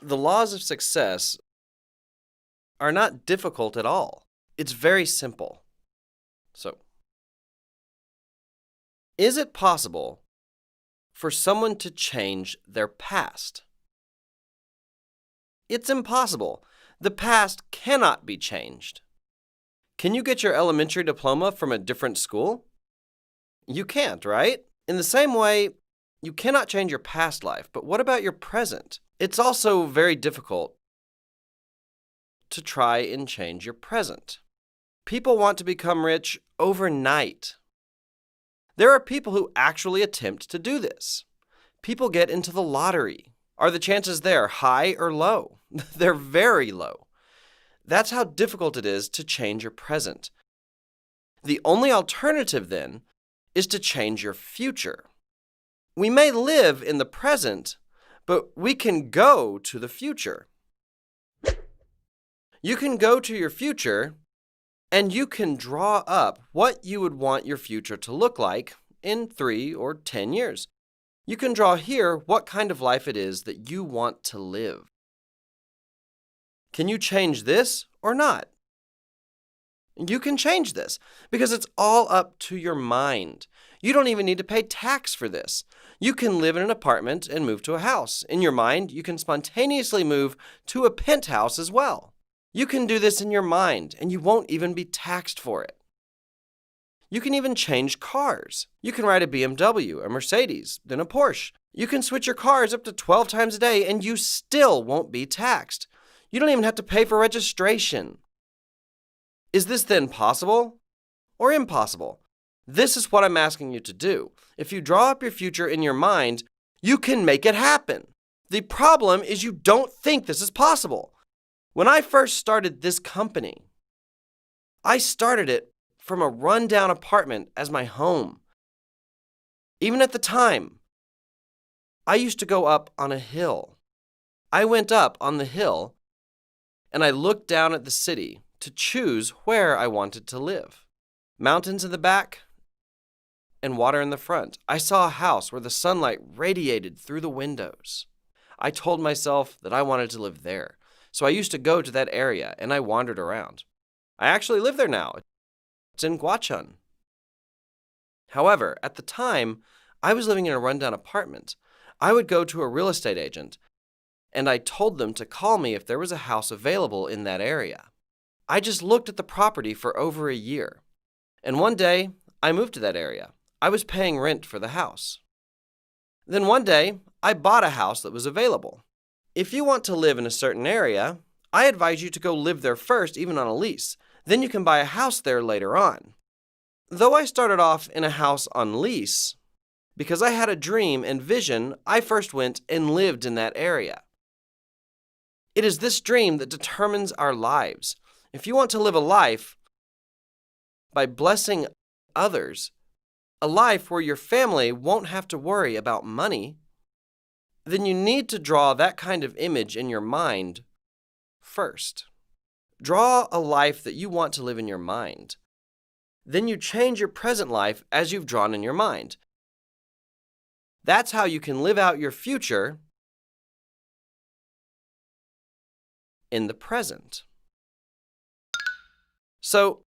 The laws of success are not difficult at all. It's very simple. So, is it possible for someone to change their past? It's impossible. The past cannot be changed. Can you get your elementary diploma from a different school? You can't, right? In the same way, you cannot change your past life, but what about your present? It's also very difficult to try and change your present. People want to become rich overnight. There are people who actually attempt to do this. People get into the lottery. Are the chances there high or low? They're very low. That's how difficult it is to change your present. The only alternative, then, is to change your future. We may live in the present, but we can go to the future. You can go to your future, and you can draw up what you would want your future to look like in 3 or 10 years. You can draw here what kind of life it is that you want to live. Can you change this or not? You can change this because it's all up to your mind. You don't even need to pay tax for this. You can live in an apartment and move to a house. In your mind, you can spontaneously move to a penthouse as well. You can do this in your mind, and you won't even be taxed for it. You can even change cars. You can ride a BMW, a Mercedes, then a Porsche. You can switch your cars up to 12 times a day, and you still won't be taxed. You don't even have to pay for registration. Is this then possible or impossible? This is what I'm asking you to do. If you draw up your future in your mind, you can make it happen. The problem is you don't think this is possible. When I first started this company, I started it from a rundown apartment as my home. Even at the time, I used to go up on a hill. I went up on the hill and I looked down at the city to choose where I wanted to live. Mountains in the back and water in the front. I saw a house where the sunlight radiated through the windows. I told myself that I wanted to live there. So I used to go to that area and I wandered around. I actually live there now. It's in Guachun. However, at the time, I was living in a rundown apartment. I would go to a real estate agent and I told them to call me if there was a house available in that area. I just looked at the property for over a year. And one day, I moved to that area. I was paying rent for the house. Then one day, I bought a house that was available. If you want to live in a certain area, I advise you to go live there first, even on a lease. Then you can buy a house there later on. Though I started off in a house on lease, because I had a dream and vision, I first went and lived in that area. It is this dream that determines our lives. If you want to live a life by blessing others, a life where your family won't have to worry about money, then you need to draw that kind of image in your mind first. Draw a life that you want to live in your mind. Then you change your present life as you've drawn in your mind. That's how you can live out your future in the present. So,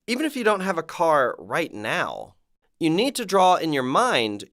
even if you don't have a car right now, you need to draw in your mind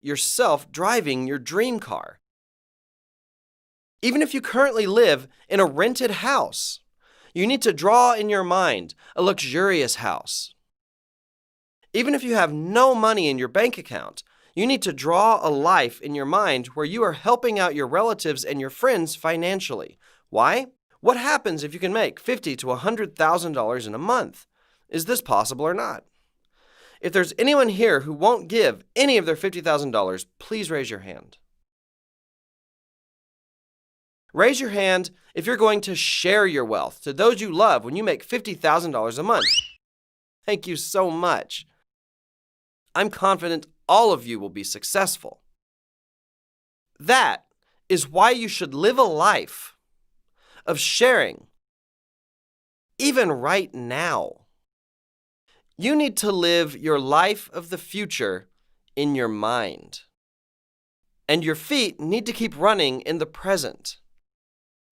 yourself driving your dream car. Even if you currently live in a rented house, you need to draw in your mind a luxurious house. Even if you have no money in your bank account, you need to draw a life in your mind where you are helping out your relatives and your friends financially. Why? What happens if you can make $50,000 to $100,000 in a month? Is this possible or not? If there's anyone here who won't give any of their $50,000, please raise your hand. Raise your hand if you're going to share your wealth to those you love when you make $50,000 a month. Thank you so much. I'm confident all of you will be successful. That is why you should live a life of sharing, even right now. You need to live your life of the future in your mind. And your feet need to keep running in the present.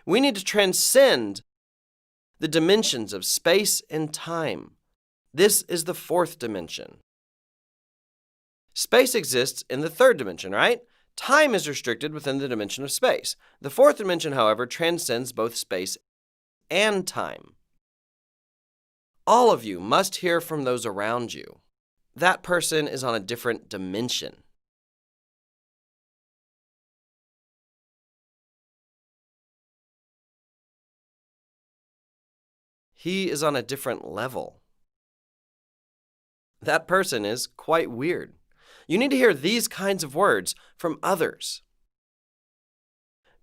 We need to transcend the dimensions of space and time. This is the fourth dimension. Space exists in the third dimension, right? Time is restricted within the dimension of space. The fourth dimension, however, transcends both space and time. All of you must hear from those around you. That person is on a different dimension. He is on a different level. That person is quite weird. You need to hear these kinds of words from others.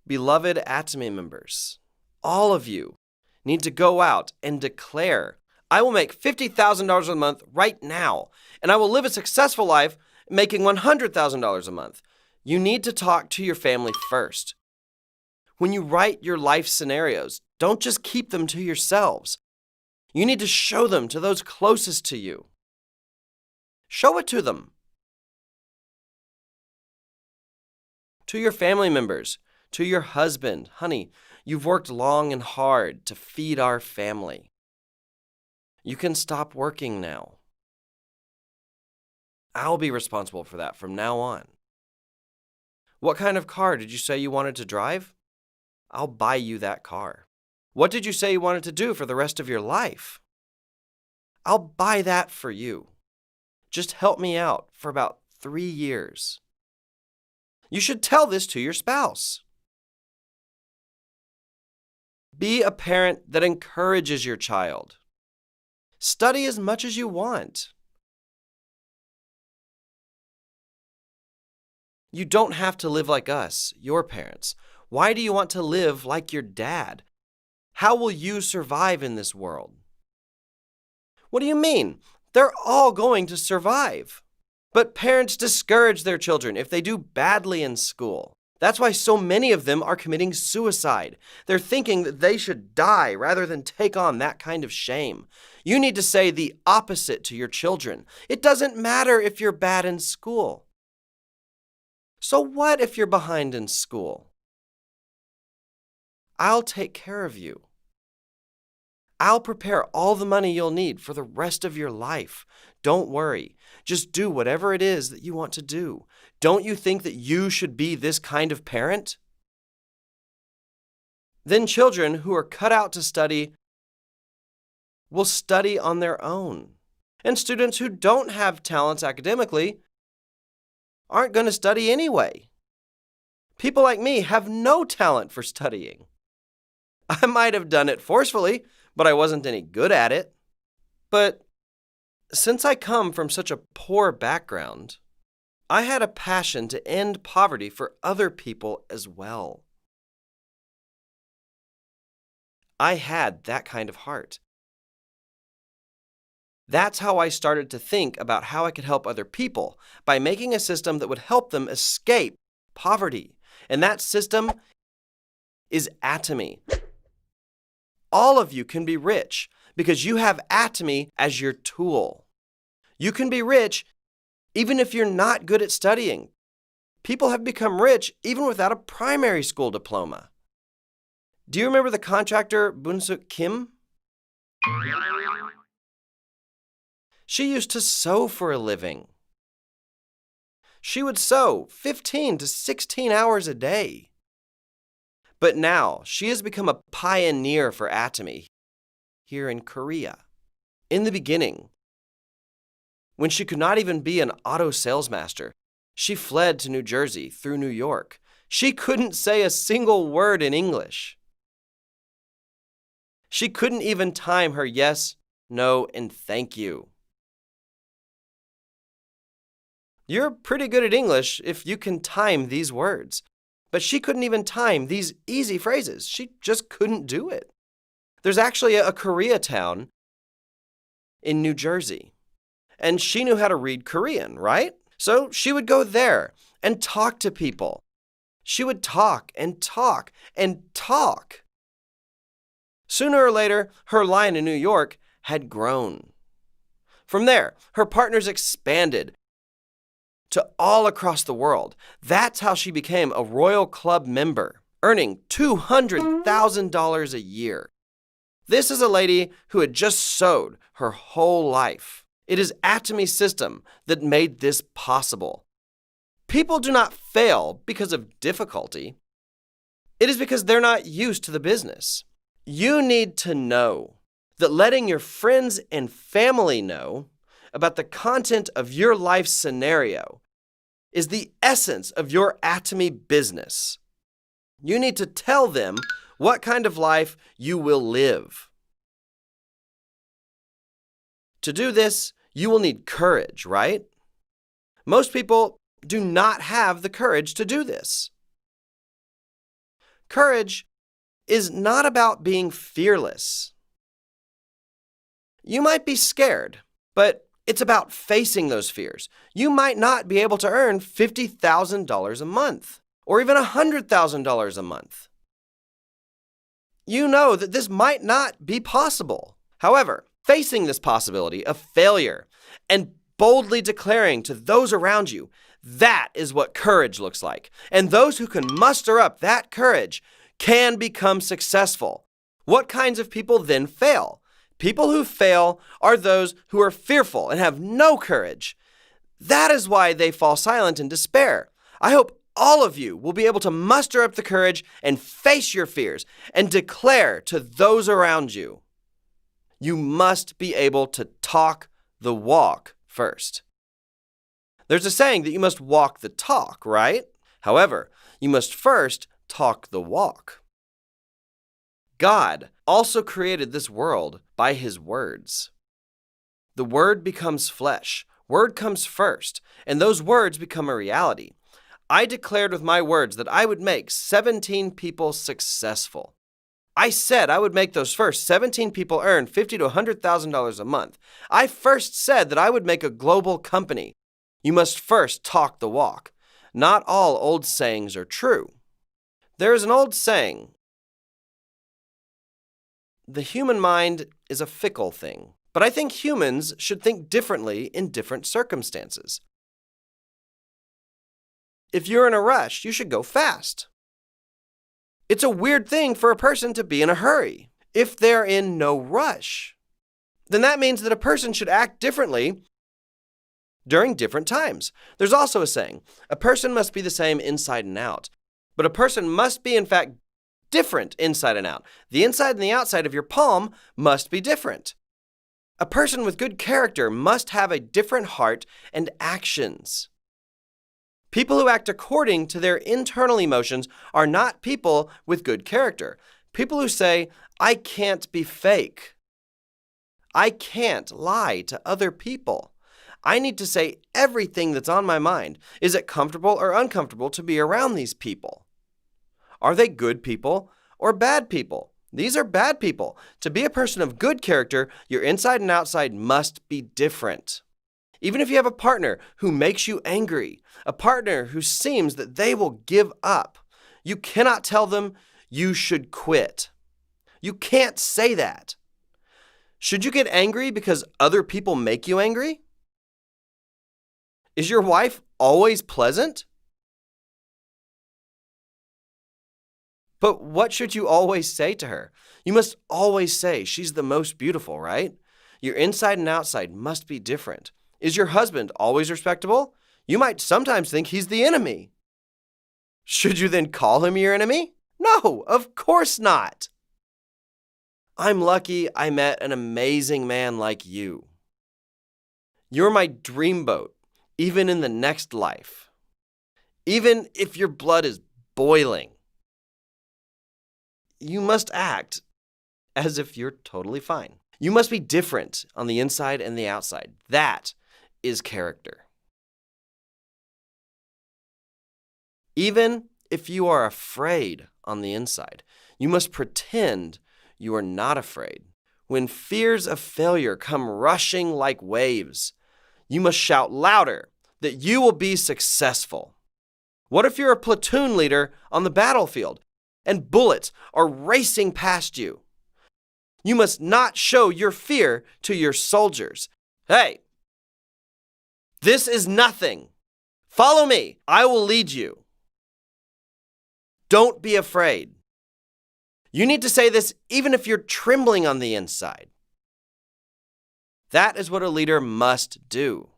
Beloved Atomy members, all of you need to go out and declare, I will make $50,000 a month right now, and I will live a successful life making $100,000 a month. You need to talk to your family first. When you write your life scenarios, don't just keep them to yourselves. You need to show them to those closest to you. Show it to them. To your family members, to your husband, honey, you've worked long and hard to feed our family. You can stop working now. I'll be responsible for that from now on. What kind of car did you say you wanted to drive? I'll buy you that car. What did you say you wanted to do for the rest of your life? I'll buy that for you. Just help me out for about 3 years. You should tell this to your spouse. Be a parent that encourages your child. Study as much as you want. You don't have to live like us, your parents. Why do you want to live like your dad? How will you survive in this world? What do you mean? They're all going to survive. But parents discourage their children if they do badly in school. That's why so many of them are committing suicide. They're thinking that they should die rather than take on that kind of shame. You need to say the opposite to your children. It doesn't matter if you're bad in school. So what if you're behind in school? I'll take care of you. I'll prepare all the money you'll need for the rest of your life. Don't worry. Just do whatever it is that you want to do. Don't you think that you should be this kind of parent? Then children who are cut out to study will study on their own. And students who don't have talents academically aren't going to study anyway. People like me have no talent for studying. I might have done it forcefully, but I wasn't any good at it. But since I come from such a poor background, I had a passion to end poverty for other people as well. I had that kind of heart. That's how I started to think about how I could help other people by making a system that would help them escape poverty. And that system is Atomy. All of you can be rich because you have Atomy as your tool. You can be rich even if you're not good at studying. People have become rich even without a primary school diploma. Do you remember the contractor Bunsuk Kim? She used to sew for a living. She would sew 15 to 16 hours a day. But now she has become a pioneer for Atomy here in Korea. In the beginning, when she could not even be an auto salesmaster, she fled to New Jersey through New York. She couldn't say a single word in English. She couldn't even time her yes, no, and thank you. You're pretty good at English if you can time these words. But she couldn't even time these easy phrases. She just couldn't do it. There's actually a Koreatown in New Jersey. And she knew how to read Korean, right? So she would go there and talk to people. She would talk and talk and talk. Sooner or later, her line in New York had grown. From there, her partners expanded. to all across the world. That's how she became a Royal Club member, earning $200,000 a year. This is a lady who had just sewed her whole life. It is Atomy's system that made this possible. People do not fail because of difficulty. It is because they're not used to the business. You need to know that letting your friends and family know about the content of your life scenario is the essence of your Atomy business. You need to tell them what kind of life you will live. To do this, you will need courage, right? Most people do not have the courage to do this. Courage is not about being fearless. You might be scared, but it's about facing those fears. You might not be able to earn $50,000 a month or even $100,000 a month. You know that this might not be possible. However, facing this possibility of failure and boldly declaring to those around you, that is what courage looks like. And those who can muster up that courage can become successful. What kinds of people then fail? People who fail are those who are fearful and have no courage. That is why they fall silent in despair. I hope all of you will be able to muster up the courage and face your fears and declare to those around you. You must be able to talk the walk first. There's a saying that you must walk the talk, right? However, you must first talk the walk. God also created this world by His words. The Word becomes flesh. Word comes first, and those words become a reality. I declared with my words that I would make 17 people successful. I said I would make those first 17 people earn $50,000 to $100,000 a month. I first said that I would make a global company. You must first talk the walk. Not all old sayings are true. There is an old saying, the human mind is a fickle thing, but I think humans should think differently in different circumstances. If you're in a rush, you should go fast. It's a weird thing for a person to be in a hurry. If they're in no rush, then that means that a person should act differently during different times. There's also a saying, a person must be the same inside and out, but a person must be, in fact, different inside and out. The inside and the outside of your palm must be different. A person with good character must have a different heart and actions. People who act according to their internal emotions are not people with good character. People who say, I can't be fake. I can't lie to other people. I need to say everything that's on my mind. Is it comfortable or uncomfortable to be around these people? Are they good people or bad people? These are bad people. To be a person of good character, your inside and outside must be different. Even if you have a partner who makes you angry, a partner who seems that they will give up, you cannot tell them you should quit. You can't say that. Should you get angry because other people make you angry? Is your wife always pleasant? But what should you always say to her? You must always say she's the most beautiful, right? Your inside and outside must be different. Is your husband always respectable? You might sometimes think he's the enemy. Should you then call him your enemy? No, of course not. I'm lucky I met an amazing man like you. You're my dreamboat, even in the next life. Even if your blood is boiling. You must act as if you're totally fine. You must be different on the inside and the outside. That is character. Even if you are afraid on the inside, you must pretend you are not afraid. When fears of failure come rushing like waves, you must shout louder that you will be successful. What if you're a platoon leader on the battlefield and bullets are racing past you? You must not show your fear to your soldiers. Hey, this is nothing. Follow me. I will lead you. Don't be afraid. You need to say this even if you're trembling on the inside. That is what a leader must do.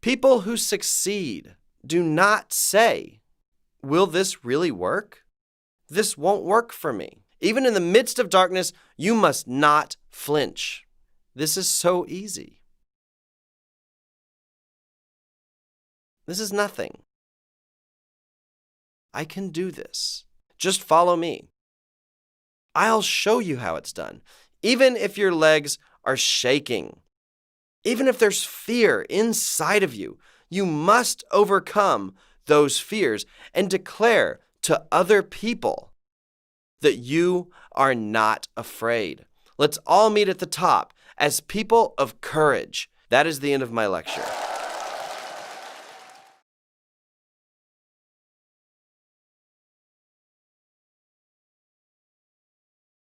People who succeed do not say, "Will this really work? This won't work for me." Even in the midst of darkness, you must not flinch. This is so easy. This is nothing. I can do this. Just follow me. I'll show you how it's done. Even if your legs are shaking, even if there's fear inside of you, you must overcome those fears and declare to other people that you are not afraid. Let's all meet at the top as people of courage. That is the end of my lecture.